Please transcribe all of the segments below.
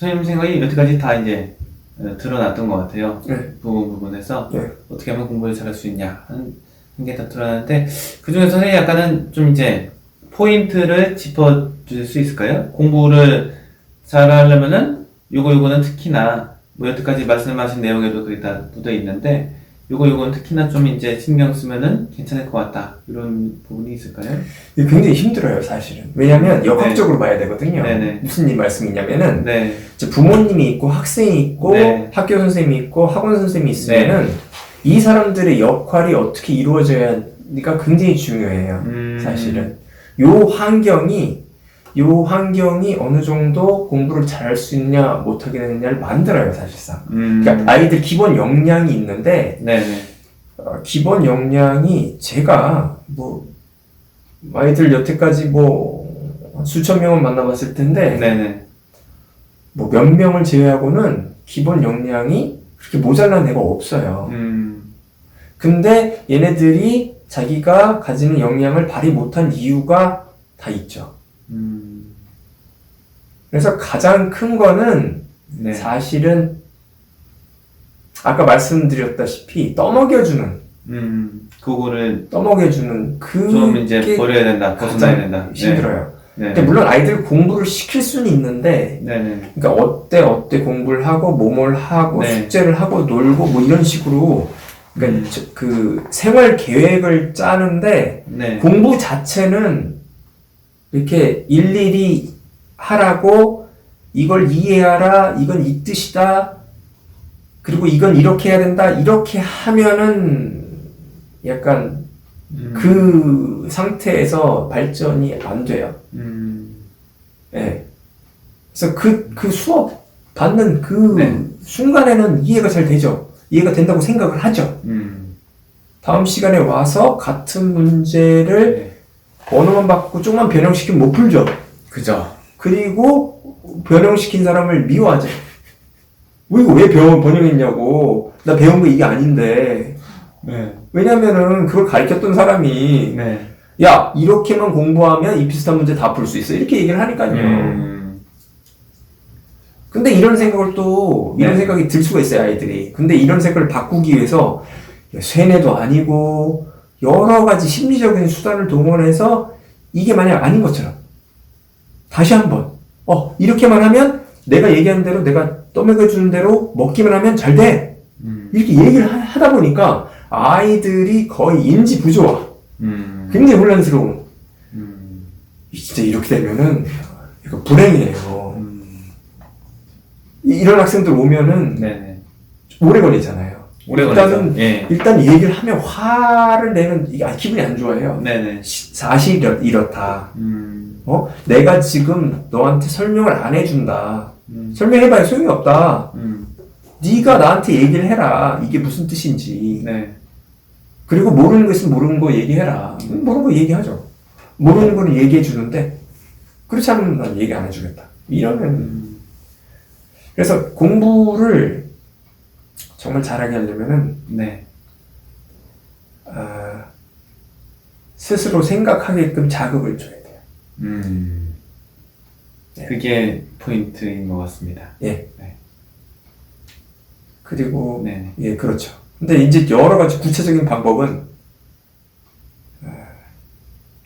선생님 생각이 여태까지 다 이제 드러났던 것 같아요. 네. 부분에서 네. 어떻게 하면 공부를 잘할 수 있냐 하는 게 다 드러났는데 그 중에서 선생님이 약간은 좀 이제 포인트를 짚어주실 수 있을까요? 공부를 잘하려면은 요거는 특히나 뭐 여태까지 말씀하신 내용에도 그게 다 묻어 있는데 요거는 특히나 좀 이제 신경 쓰면은 괜찮을 것 같다 이런 부분이 있을까요? 이게 굉장히 힘들어요, 사실은. 왜냐면 역학적으로 봐야 되거든요. 네네. 무슨 말씀이냐면은 네. 이제 부모님이 있고 학생이 있고 네. 학교 선생님이 있고 학원 선생님이 있으면은 이 사람들의 역할이 어떻게 이루어져야가 굉장히 중요해요. 사실은 요 환경이 어느 정도 공부를 잘할 수 있냐 못하게 되느냐를 만들어요, 사실상. 그러니까 아이들 기본 역량이 있는데 네네. 기본 역량이 제가 뭐 아이들 여태까지 뭐 수천 명을 만나봤을 텐데 네네. 뭐 몇 명을 제외하고는 기본 역량이 그렇게 모자란 애가 없어요. 근데 얘네들이 자기가 가지는 역량을 발휘 못한 이유가 다 있죠. 그래서 가장 큰 거는 네. 사실은 아까 말씀드렸다시피 떠먹여주는 그거를 그 좀 이제 버려야 된다, 벗어나야 된다. 힘들어요. 네. 근데 물론 아이들 공부를 시킬 수는 있는데, 네네. 그러니까 어때 공부를 하고 뭐뭘 하고 네. 숙제를 하고 놀고 뭐 이런 식으로 그러니까 그 생활 계획을 짜는데 네. 공부 자체는 이렇게 일일이 하라고 이걸 이해하라, 이건 이 뜻이다, 그리고 이건 이렇게 해야 된다, 이렇게 하면은 약간 그 상태에서 발전이 안 돼요. 예. 그래서 그 수업 받는 그 네. 순간에는 이해가 잘 되죠. 이해가 된다고 생각을 하죠. 다음 시간에 와서 같은 문제를 네. 언어만 바꾸고 조금만 변형시키면 못 풀죠. 그죠. 그리고 변형시킨 사람을 미워하죠. 이거 왜 번역했냐고. 나 배운 거 이게 아닌데. 네. 왜냐면은 그걸 가르쳤던 사람이 네. 야, 이렇게만 공부하면 이 비슷한 문제 다 풀 수 있어. 이렇게 얘기를 하니까요. 근데 이런 생각이 들 수가 있어요, 아이들이. 근데 이런 생각을 바꾸기 위해서 쇠뇌도 아니고 여러 가지 심리적인 수단을 동원해서 이게 만약 아닌 것처럼 다시 한번 이렇게만 하면 내가 얘기하는 대로 내가 떠먹여주는 대로 먹기만 하면 잘 돼. 이렇게 얘기를 하다 보니까 아이들이 거의 인지 부조화. 굉장히 혼란스러운. 진짜 이렇게 되면은 이거 불행이에요. 이런 학생들 오면은 네네. 오래 걸리잖아요. 오래 일단은 걸리죠. 예. 일단 얘기를 하면 화를 내면 이게 기분이 안 좋아요. 네네. 사실이 이렇다. 내가 지금 너한테 설명을 안 해준다. 설명해봐야 소용이 없다. 네가 나한테 얘기를 해라. 이게 무슨 뜻인지. 네. 그리고 모르는 거 있으면 모르는 거 얘기해라. 모르는 거 얘기하죠. 모르는 거는 얘기해 주는데 그렇지 않으면 난 얘기 안 해주겠다. 이러면 그래서 공부를 정말 잘하게 하려면은 네. 스스로 생각하게끔 자극을 줘야 돼요. 네. 그게 포인트인 것 같습니다. 예. 네. 그리고 네. 예, 그렇죠. 근데 이제 여러 가지 구체적인 방법은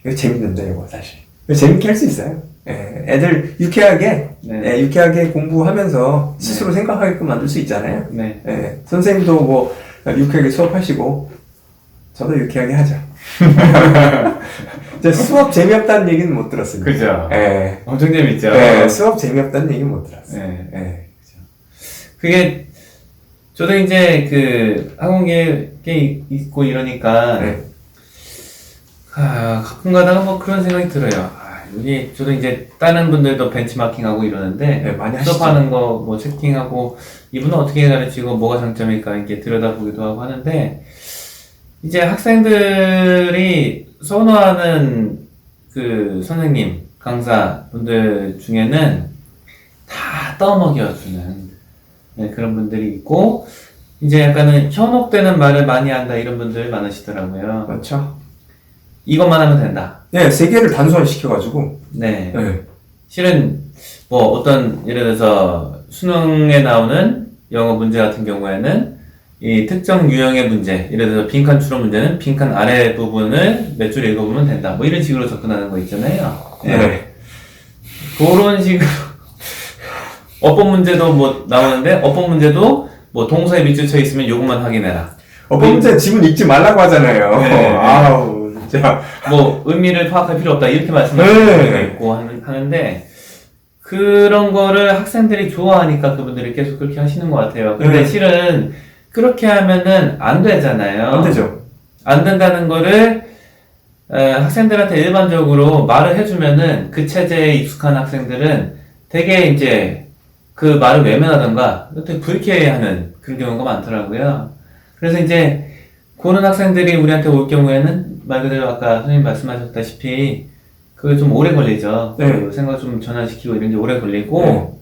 이거 재밌는데 이거 사실 이거 재밌게 할 수 있어요. 예, 애들 유쾌하게 네. 유쾌하게 공부하면서 스스로 네. 생각하게끔 만들 수 있잖아요. 네. 예, 선생님도 뭐 유쾌하게 수업하시고 저도 유쾌하게 하죠. 이제 수업 재미없다는 얘기는 못 들었습니다. 그죠. 예. 엄청 재밌죠. 예, 수업 재미없다는 얘기는 못 들었어요. 네. 예. 그게 저도 이제 그 학원계 있고 이러니까 네. 가끔 가다가 뭐 그런 생각이 들어요. 여기 저도 이제 다른 분들도 벤치마킹하고 이러는데 네, 많이 하시죠. 수업하는 거 뭐 채팅하고 이분은 어떻게 가르치고 뭐가 장점일까 이렇게 들여다보기도 하고 하는데 이제 학생들이 선호하는 그 선생님 강사 분들 중에는 다 떠먹여주는 그런 분들이 있고 이제 약간은 현혹되는 말을 많이 한다 이런 분들 많으시더라고요. 맞죠? 이것만 하면 된다. 네, 세 개를 단순화시켜가지고. 네. 네. 실은 뭐 어떤 예를 들어서 수능에 나오는 영어 문제 같은 경우에는 이 특정 유형의 문제, 예를 들어서 빈칸 추론 문제는 빈칸 아래 부분을 몇 줄 읽어보면 된다. 뭐 이런 식으로 접근하는 거 있잖아요. 네. 그런 식으로 어법 문제도 뭐 나오는데 어법 문제도 뭐 동사에 밑줄 쳐 있으면 요것만 확인해라. 어법 문제 지문 읽지 말라고 하잖아요. 네. 아우 진짜. 뭐 의미를 파악할 필요 없다 이렇게 말씀하시는 분들이 있고 하는데 그런 거를 학생들이 좋아하니까 그분들이 계속 그렇게 하시는 것 같아요. 근데 실은 그렇게 하면은 안 되잖아요. 안 되죠. 안 된다는 거를 학생들한테 일반적으로 말을 해주면은 그 체제에 익숙한 학생들은 되게 이제 그 말을 외면하던가 되게 불쾌해하는 그런 경우가 많더라고요. 그래서 이제 그런 학생들이 우리한테 올 경우에는 말 그대로 아까 선생님 말씀하셨다시피 그게 좀 오래 걸리죠. 네. 그 생각 좀 전환시키고 이런 게 오래 걸리고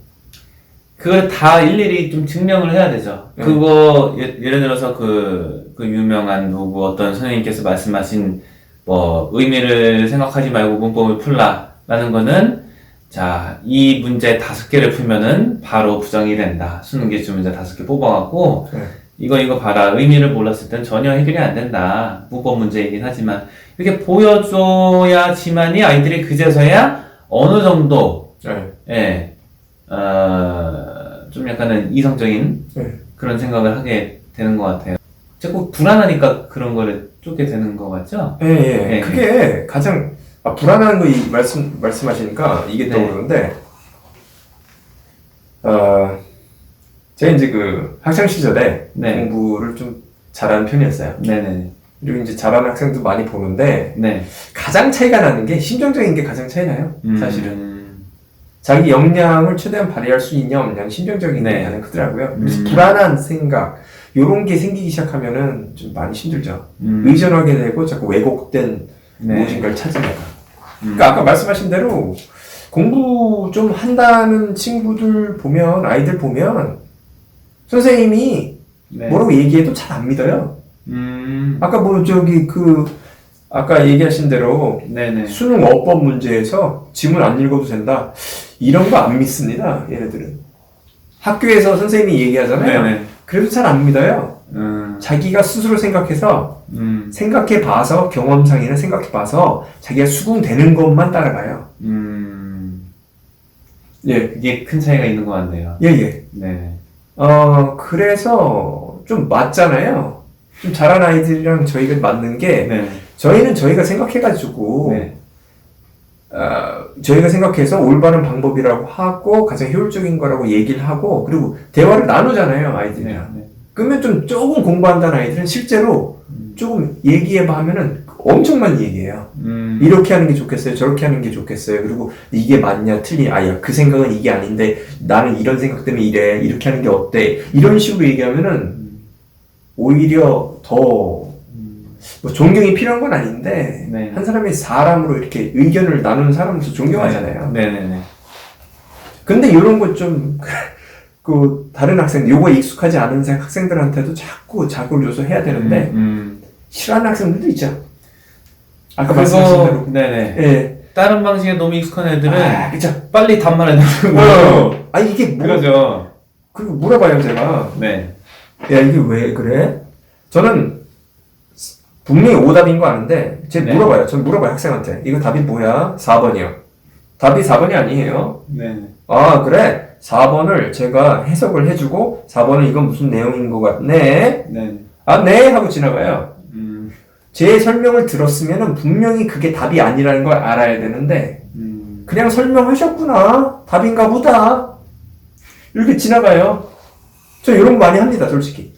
그걸 다 일일이 좀 증명을 해야 되죠. 네. 그거 예를 들어서 그 유명한 누구 어떤 선생님께서 말씀하신 뭐 의미를 생각하지 말고 문법을 풀라라는 거는 자, 이 문제 5개를 풀면은 바로 부정이 된다. 수능 기출 문제 5개 뽑아갖고 이거 봐라. 의미를 몰랐을 땐 전혀 해결이 안 된다. 문법 문제이긴 하지만 이렇게 보여줘야지만이 아이들이 그제서야 어느 정도 좀 약간은 이성적인 그런 생각을 하게 되는 것 같아요. 자꾸 불안하니까 그런 거를 쫓게 되는 것 같죠? 예. 그게 가장 불안한 거 말씀하시니까 이게 떠오르는데 제가 이제 그 학창 시절에 공부를 좀 잘하는 편이었어요. 네네. 그리고 이제 잘하는 학생도 많이 보는데 네. 가장 차이가 나는 게 심정적인 게 가장 차이 나요. 사실은 자기 역량을 최대한 발휘할 수 있냐 없냐 심정적인 게 가장 크더라고요. 그래서 불안한 생각 요런 게 생기기 시작하면은 좀 많이 힘들죠. 의존하게 되고 자꾸 왜곡된 무엇인가를 찾으니까. 그러니까 아까 말씀하신 대로 공부 좀 한다는 친구들 보면 아이들 보면 선생님이 뭐라고 얘기해도 잘 안 믿어요. 아까 뭐 아까 얘기하신 대로 수능 어법 문제에서 지문 안 읽어도 된다 이런 거 안 믿습니다. 얘네들은 학교에서 선생님이 얘기하잖아요. 그래도 잘 안 믿어요. 자기가 스스로 생각해서 생각해봐서 경험상이나 생각해봐서 자기가 수긍되는 것만 따라가요. 그게 큰 차이가 있는 것 같네요. 네. 그래서 좀 맞잖아요. 좀 잘한 아이들이랑 저희가 맞는 게 저희는 저희가 생각해가지고 저희가 생각해서 올바른 방법이라고 하고 가장 효율적인 거라고 얘기를 하고 그리고 대화를 나누잖아요 아이들이랑. 그러면 좀 조금 공부한다는 아이들은 실제로 조금 얘기해봐 하면은 엄청 많이 얘기해요. 이렇게 하는 게 좋겠어요 저렇게 하는 게 좋겠어요 그리고 이게 맞냐 틀리냐 야 그 생각은 이게 아닌데 나는 이런 생각 때문에 이래 이렇게 하는 게 어때 이런 식으로 얘기하면은 오히려 더 뭐 존경이 필요한 건 아닌데 한 사람이 사람으로 이렇게 의견을 나누는 사람으로서 존경하잖아요. 근데 이런 거 좀 그 다른 학생 요거에 익숙하지 않은 학생들한테도 자꾸 자극을 줘서 해야 되는데 싫어하는 학생들도 있죠. 아까 말씀하신 대로 다른 방식에 너무 익숙한 애들은 그쵸. 빨리 답말해 놓는 이게 뭐 그러죠. 그리고 물어봐요 제가. 야 이게 왜 그래? 저는 분명히 오답인 거 아는데 제가 물어봐요. 전 물어봐요 학생한테. 이거 답이 뭐야? 4번이요. 답이 4번이 아니에요. 그래. 4번을 제가 해석을 해주고 4번은 이건 무슨 내용인 것 같네. 네 하고 지나가요. 제 설명을 들었으면은 분명히 그게 답이 아니라는 걸 알아야 되는데 그냥 설명하셨구나. 답인가 보다. 이렇게 지나가요. 저 이런 거 많이 합니다, 솔직히.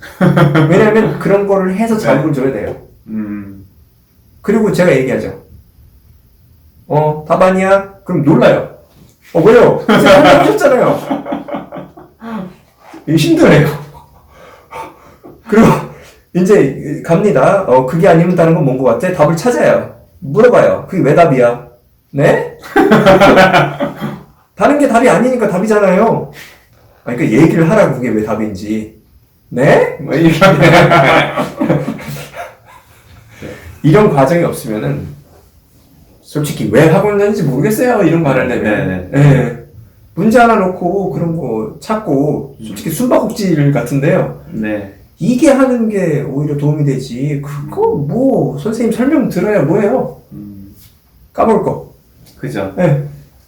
왜냐면 그런 거를 해서 자극을 줘야 돼요. 그리고 제가 얘기하죠. 답 아니야? 그럼 놀라요. 왜요? 제가 한번 하셨잖아요. 힘드네요. 그리고 이제 갑니다. 그게 아니면 다른 건 뭔 것 같아? 답을 찾아요. 물어봐요. 그게 왜 답이야? 네? 다른 게 답이 아니니까 답이잖아요. 그러니까 얘기를 하라고 그게 왜 답인지. 네? 뭐 이렇게. 이런 과정이 없으면은 솔직히 왜 학원 다니는지 모르겠어요. 이런 거 하려면. 문제 하나 놓고 그런 거 찾고 솔직히 숨바꼭질 같은데요. 네. 이게 하는 게 오히려 도움이 되지. 그거 뭐 선생님 설명 들어야 뭐예요? 까먹을 거. 그죠. 네.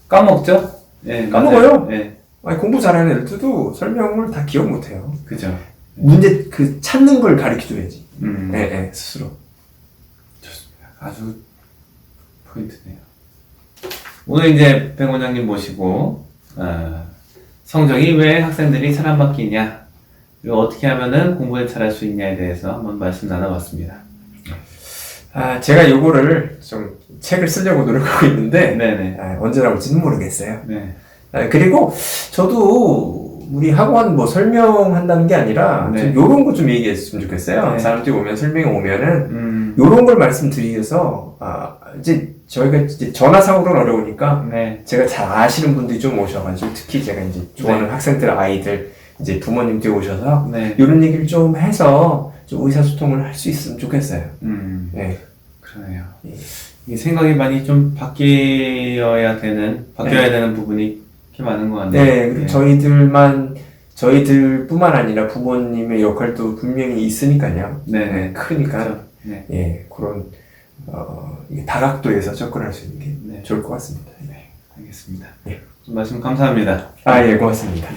까먹죠? 네, 까먹어요? 네. 아니, 공부 잘하는 애들도 설명을 다 기억 못해요. 그죠. 문제 그 찾는 걸 가르쳐줘야지. 스스로. 좋습니다. 아주 포인트네요. 오늘 이제 백 원장님 모시고 성적이 왜 학생들이 사람바뀌냐, 그리고 어떻게 하면은 공부에 잘할 수 있냐에 대해서 한번 말씀 나눠봤습니다. 제가 요거를 좀 책을 쓰려고 노력하고 있는데 네네. 언제 나올지는 모르겠어요. 네. 그리고 저도 우리 학원 뭐 설명한다는 게 아니라 네. 요런 거 좀 얘기했으면 좋겠어요. 네. 사람들이 오면 설명이 오면은 요런 걸 말씀드리면서 이제 저희가 이제 전화상으로는 어려우니까 네. 제가 잘 아시는 분들이 좀 오셔가지고 특히 제가 이제 좋아하는 네. 학생들 아이들 이제 부모님들이 오셔서 네. 이런 얘기를 좀 해서 좀 의사소통을 할 수 있으면 좋겠어요. 네. 그러네요. 예. 이 생각이 많이 좀 바뀌어야 되는 부분이 꽤 많은 것 같네요. 네, 그리고 저희들뿐만 아니라 부모님의 역할도 분명히 있으니까요. 네. 크니까. 그렇죠. 네. 예, 그런, 이게 다각도에서 접근할 수 있는 게 네. 좋을 것 같습니다. 네. 알겠습니다. 예. 말씀 감사합니다. 예, 고맙습니다.